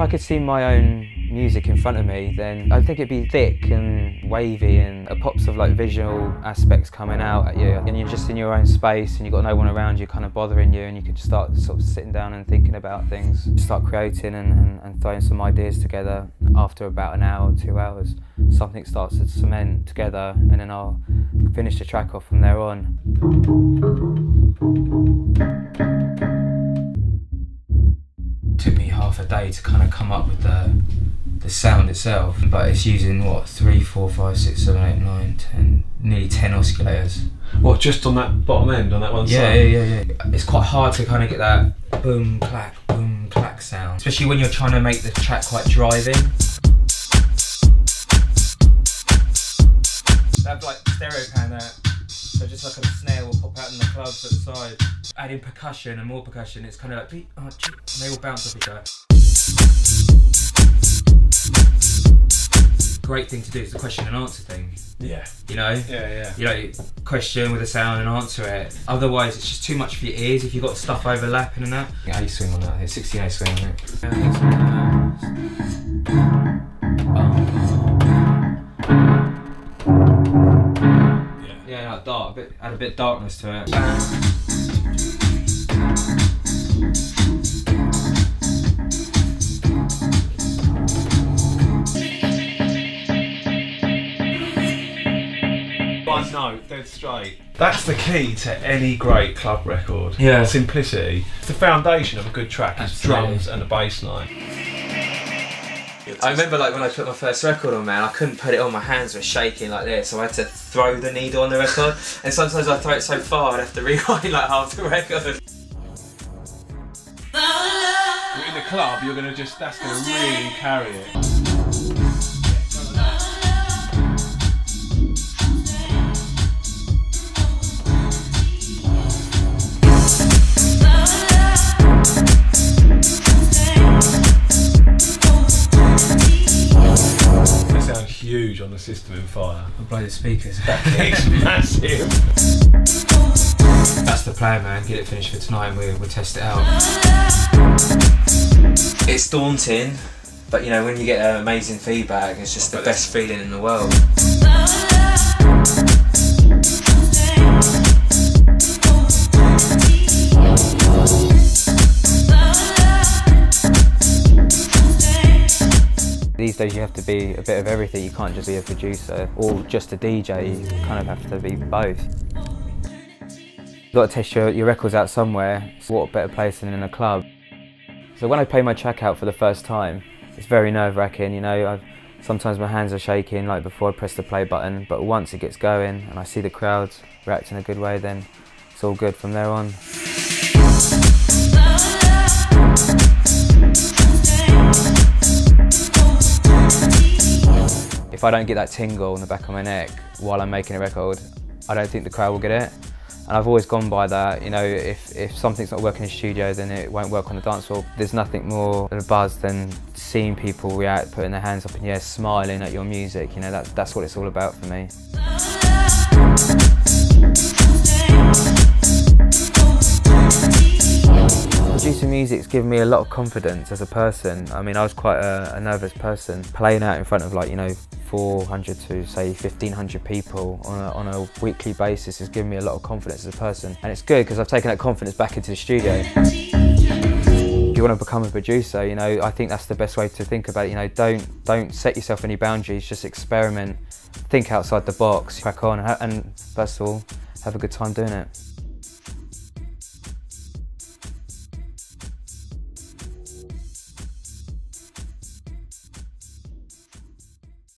I could see my own music in front of me, then I think it'd be thick and wavy and pops of like visual aspects coming out at you, and you're just in your own space and you've got no one around you kind of bothering you, and you could start sort of sitting down and thinking about things, start creating and throwing some ideas together. After about an hour or 2 hours, something starts to cement together, and then I'll finish the track off from there on. Took me half a day to kind of come up with the sound itself, but it's using what, 3, 4, 5, 6, 7, 8, 9, 10, nearly 10 oscillators. What, just on that bottom end, on that one yeah, side? Yeah. It's quite hard to kind of get that boom clack sound, especially when you're trying to make the track quite driving. They have like stereo pan there, so just like a snare will pop out in the clubs at the side. Adding percussion and more percussion, it's kind of like beep, and they all bounce off each other. Great thing to do is the question and answer thing. Yeah. You know? Yeah. You know, question with a sound and answer it. Otherwise, it's just too much for your ears if you've got stuff overlapping and that. A swing on that, 16A swing on it. Yeah, like dark, add a bit of darkness to it. One note, dead straight. That's the key to any great club record. Yeah. Simplicity. It's the foundation of a good track. It's drums and a bass line. I remember like when I put my first record on, man, I couldn't put it on, my hands were shaking like this, so I had to throw the needle on the record, and sometimes I'd throw it so far I'd have to rewind like half the record. In the club, you're gonna just, that's gonna really carry it. Huge on the System in Fire. I'll blow the speakers. That kick's massive. That's the plan, man. Get it finished for tonight and we'll test it out. It's daunting, but you know, when you get amazing feedback, it's just the best feeling in the world. These days you have to be a bit of everything, you can't just be a producer or just a DJ, you kind of have to be both. You've got to test your records out somewhere, what better place than in a club. So when I play my track out for the first time, it's very nerve-wracking, you know, sometimes my hands are shaking like before I press the play button, but once it gets going and I see the crowds react in a good way, then it's all good from there on. If I don't get that tingle in the back of my neck while I'm making a record, I don't think the crowd will get it. And I've always gone by that, you know, if something's not working in the studio, then it won't work on the dance floor. There's nothing more of a buzz than seeing people react, putting their hands up in the air, smiling at your music, you know, that's what it's all about for me. Producing music's given me a lot of confidence as a person. I mean, I was quite a nervous person. Playing out in front of, like, you know, 400 to say 1,500 people on a weekly basis has given me a lot of confidence as a person. And it's good because I've taken that confidence back into the studio. If you want to become a producer, you know, I think that's the best way to think about it. You know, don't set yourself any boundaries, just experiment, think outside the box, crack on, and first of all, have a good time doing it.